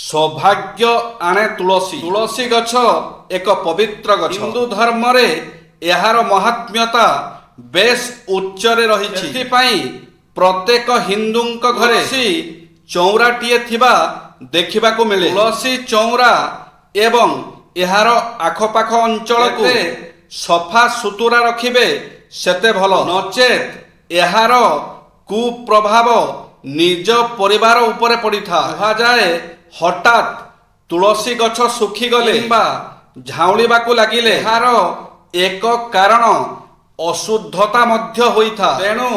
ସୌଭାଗ୍ୟ ଆଣେ ତୁଳସୀ। ତୁଳସୀ ଗଛ ଏକ ପବିତ୍ର ଗଛ। ହିନ୍ଦୁ ଧର୍ମରେ ଏହାର ମହାତ୍ମ୍ୟତା ବେଶ ଉଚ୍ଚରେ ରହିଛି। ସେଥିପାଇଁ ପ୍ରତ୍ୟେକ ହିନ୍ଦୁଙ୍କ ଘରେ ଚଉରାଟିଏ ଥିବା ଦେଖିବାକୁ ମିଳେ। ତୁଳସୀ ଚଉରା ଏବଂ ଏହାର ଆଖପାଖ ଅଞ୍ଚଳକୁ ସଫା ସୁତୁରା ରଖିବେ ସେତେ ଭଲ, ନଚେତ୍ ଏହାର କୁପ୍ରଭାବ ନିଜ ପରିବାର ଉପରେ ପଡ଼ିଥାଏ। କୁହାଯାଏ ହଠାତ୍ ତୁଳସୀ ଗଛ ଶୁଖିଗଲେ କିମ୍ବା ଝାଉଁଳିବାକୁ ଲାଗିଲେ ଏହାର ଏକ କାରଣ ଅଶୁଦ୍ଧତା ମଧ୍ୟ ହୋଇଥାଏ। ତେଣୁ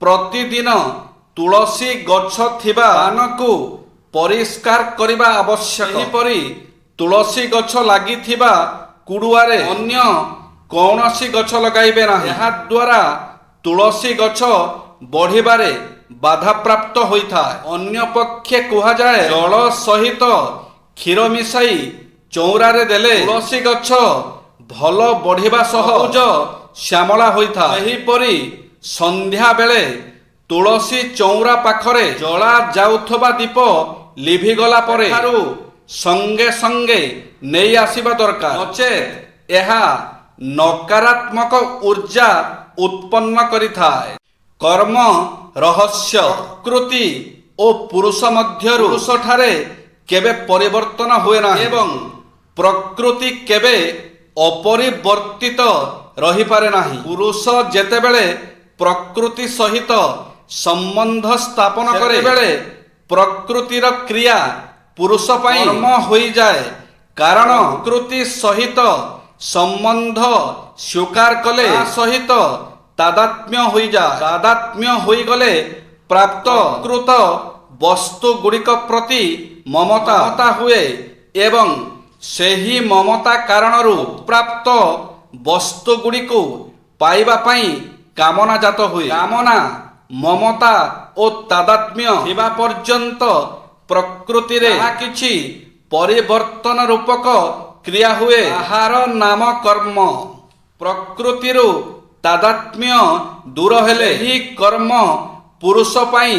ପ୍ରତିଦିନ ତୁଳସୀ ଗଛ ଥିବା ସ୍ଥାନକୁ ପରିଷ୍କାର କରିବା ଆବଶ୍ୟକ। ଏହିପରି ତୁଳସୀ ଗଛ ଲାଗିଥିବା କୁଡୁଆରେ ଅନ୍ୟ କୌଣସି ଗଛ ଲଗାଇବେ ନାହିଁ। ଏହାଦ୍ୱାରା ତୁଳସୀ ଗଛ ବଢ଼ିବାରେ ବାଧାପ୍ରାପ୍ତ ହୋଇଥାଏ। ଅନ୍ୟପକ୍ଷେ କୁହାଯାଏ ଜଳ ସହିତ କ୍ଷୀର ମିଶାଇ ଚଉରାରେ ଦେଲେ ତୁଳସୀ ଗଛ ଭଲ ବଢ଼ିବା ସହ ସବୁଜ ଶ୍ୟାମଳା ହୋଇଥାଏ। ସେହିପରି ସନ୍ଧ୍ୟା ବେଳେ ତୁଳସୀ ଚଉରା ପାଖରେ ଜଳା ଯାଉଥିବା ଦୀପ ଲିଭିଗଲା ପରେ ସଙ୍ଗେ ସଙ୍ଗେ ନେଇ ଆସିବା ଦରକାର, ନଚେତ୍ ଏହା ନକାରାତ୍ମକ ଉର୍ଜା ଉତ୍ପନ୍ନ କରିଥାଏ। କର୍ମ ରହସ୍ୟ। ପ୍ରକୃତି ଓ ପୁରୁଷ ମଧ୍ୟରୁ ପୁରୁଷଠାରେ କେବେ ପରିବର୍ତ୍ତନ ହୁଏ ନାହିଁ ଏବଂ ପ୍ରକୃତି କେବେ ଅପରିବର୍ତ୍ତିତ ରହିପାରେ ନାହିଁ। ପୁରୁଷ ଯେତେବେଳେ ପ୍ରକୃତି ସହିତ ସମ୍ବନ୍ଧ ସ୍ଥାପନ କରେ ସେତେବେଳେ ପ୍ରକୃତିର କ୍ରିୟା ପୁରୁଷ ପାଇଁ କର୍ମ ହୋଇଯାଏ। କାରଣ ପ୍ରକୃତି ସହିତ ସମ୍ବନ୍ଧ ସ୍ୱୀକାର କଲେ ତା ସହିତ ତାଦାତ୍ମ୍ୟ ହୋଇଯାଏ। ତାଦାତ୍ମ୍ୟ ହୋଇଗଲେ ପ୍ରାପ୍ତ କୃତ ବସ୍ତୁ ଗୁଡ଼ିକ ପ୍ରତି ମମତା ହୁଏ ଏବଂ ସେହି ମମତା କାରଣରୁ ପ୍ରାପ୍ତ ବସ୍ତୁ ଗୁଡ଼ିକୁ ପାଇବା ପାଇଁ କାମନା ଜାତ ହୁଏ। କାମନା, ମମତା ଓ ତାଦାତ୍ମ୍ୟ ଥିବା ପର୍ଯ୍ୟନ୍ତ ପ୍ରକୃତିରେ ଯାହା କିଛି ପରିବର୍ତ୍ତନ ରୂପକ କ୍ରିୟା ହୁଏ ତାହାର ନାମ କର୍ମ। ପ୍ରକୃତିରୁ ତାଦାତ୍ମ୍ୟ ଦୂର ହେଲେ ଏହି କର୍ମ ପୁରୁଷ ପାଇଁ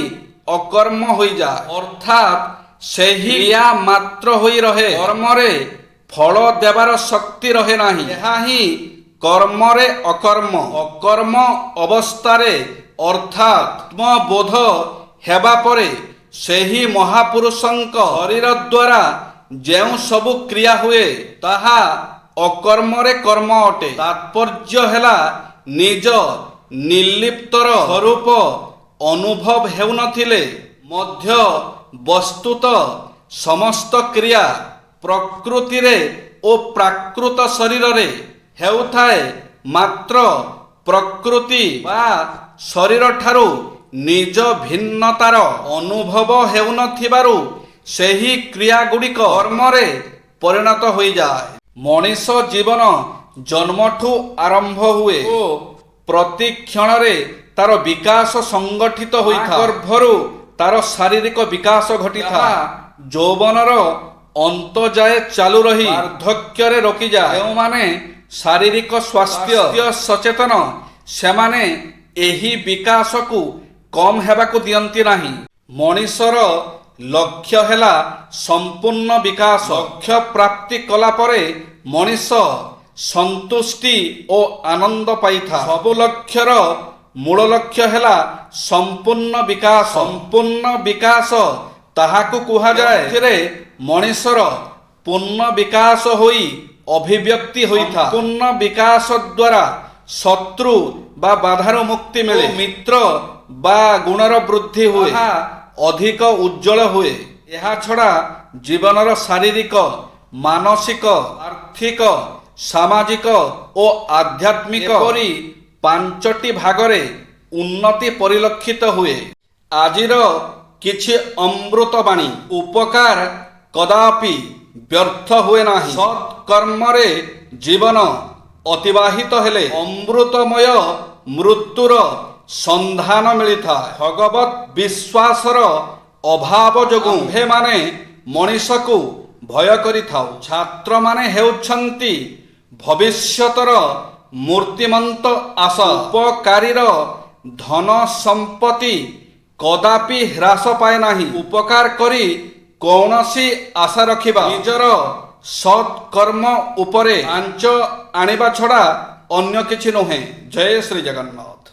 ଅକର୍ମ ହୋଇଯାଏ, ଅର୍ଥାତ୍ ସେହି କ୍ରିୟା ମାତ୍ର ହୋଇ ରହେ। କର୍ମରେ ଫଳ ଦେବାର ଶକ୍ତି ରହେ ନାହିଁ। ଏହା ହିଁ କର୍ମରେ ଅକର୍ମ। ଅକର୍ମ ଅବସ୍ଥାରେ ଅର୍ଥାତ୍ ଆତ୍ମବୋଧ ହେବା ପରେ ସେହି ମହାପୁରୁଷଙ୍କ ଶରୀର ଦ୍ୱାରା ଯେଉଁ ସବୁ କ୍ରିୟା ହୁଏ ତାହା ଅକର୍ମରେ କର୍ମ ଅଟେ। ତାତ୍ପର୍ଯ୍ୟ ହେଲା ନିଜ ନିର୍ଲିପ୍ତର ସ୍ୱରୂପ ଅନୁଭବ ହେଉନଥିଲେ ମଧ୍ୟ ବସ୍ତୁତଃ ସମସ୍ତ କ୍ରିୟା ପ୍ରକୃତିରେ ଓ ପ୍ରାକୃତ ଶରୀରରେ ହେଉଥାଏ। ମାତ୍ର ପ୍ରକୃତି ବା ଶରୀରଠାରୁ ନିଜ ଭିନ୍ନତାର ଅନୁଭବ ହେଉନଥିବାରୁ ସେହି କ୍ରିୟା ଗୁଡ଼ିକ କର୍ମରେ ପରିଣତ ହୋଇଯାଏ। ମଣିଷ ଜୀବନ ଜନ୍ମଠୁ ଆରମ୍ଭ ହୁଏ ଓ ପ୍ରତି କ୍ଷଣରେ ତାର ବିକାଶ ସଂଗଠିତ ହୋଇଥାଏ। ଗର୍ଭରୁ ତାର ଶାରୀରିକ ବିକାଶ ଘଟିଥାଏ। ଯୌବନର ଅନ୍ତ ଯାଏ ଚାଲୁ ରହି ବାର୍ଦ୍ଧକ୍ୟରେ ରୋକିଯାଏ। ଯେଉଁମାନେ ଶାରୀରିକ ସ୍ୱାସ୍ଥ୍ୟ ସଚେତନ ସେମାନେ ଏହି ବିକାଶକୁ କମ୍ ହେବାକୁ ଦିଅନ୍ତି ନାହିଁ। ମଣିଷର ଲକ୍ଷ୍ୟ ହେଲା ସମ୍ପୂର୍ଣ୍ଣ ବିକାଶ। ଲକ୍ଷ୍ୟ ପ୍ରାପ୍ତି କଲା ପରେ ମଣିଷ ସନ୍ତୁଷ୍ଟି ଓ ଆନନ୍ଦ ପାଇଥାଏ। ସବୁ ଲକ୍ଷ୍ୟର ମୂଳ ଲକ୍ଷ୍ୟ ହେଲା ସମ୍ପୂର୍ଣ୍ଣ ବିକାଶ। ସମ୍ପୂର୍ଣ୍ଣ ବିକାଶ ତାହାକୁ କୁହାଯାଏ ଏଥିରେ ମଣିଷର ପୂର୍ଣ୍ଣ ବିକାଶ ହୋଇ ଅଭିବ୍ୟକ୍ତି ହୋଇଥାଏ। ପୂର୍ଣ୍ଣ ବିକାଶ ଦ୍ୱାରା ଶତ୍ରୁ ବା ବାଧାରୁ ମୁକ୍ତି ମିଳେ। ମିତ୍ର ବା ଗୁଣର ବୃଦ୍ଧି ହୁଏ, ଅଧିକ ଉଜ୍ଜଳ ହୁଏ। ଏହା ଛଡ଼ା ଜୀବନର ଶାରୀରିକ, ମାନସିକ, ଆର୍ଥିକ, ସାମାଜିକ ଓ ଆଧ୍ୟାତ୍ମିକ ପରି ପାଞ୍ଚଟି ଭାଗରେ ଉନ୍ନତି ପରିଲକ୍ଷିତ ହୁଏ। ଆଜିର କିଛି ଅମୃତବାଣୀ। ଉପକାର କଦାପି ବ୍ୟର୍ଥ ହୁଏ ନାହିଁ। ସତ୍ କର୍ମରେ ଜୀବନ ଅତିବାହିତ ହେଲେ ଅମୃତମୟ ମୃତ୍ୟୁର ସନ୍ଧାନ ମିଳିଥାଏ। ଭଗବତ ବିଶ୍ୱାସର ଅଭାବ ଯୋଗୁଁ ଆମ୍ଭେମାନେ ମଣିଷକୁ ଭୟ କରିଥାଉ। ଛାତ୍ରମାନେ ହେଉଛନ୍ତି ଭବିଷ୍ୟତର ମୂର୍ତ୍ତିମନ୍ତ ଆଶା। ଉପକାରୀର ଧନ ସମ୍ପତ୍ତି କଦାପି ହ୍ରାସ ପାଏ ନାହିଁ। ଉପକାର କରି କୌଣସି ଆଶା ରଖିବା ନିଜର ସତ୍ କର୍ମ ଉପରେ ଆଞ୍ଚ ଆଣିବା ଛଡ଼ା ଅନ୍ୟ କିଛି ନୁହେଁ। ଜୟ ଶ୍ରୀ ଜଗନ୍ନାଥ।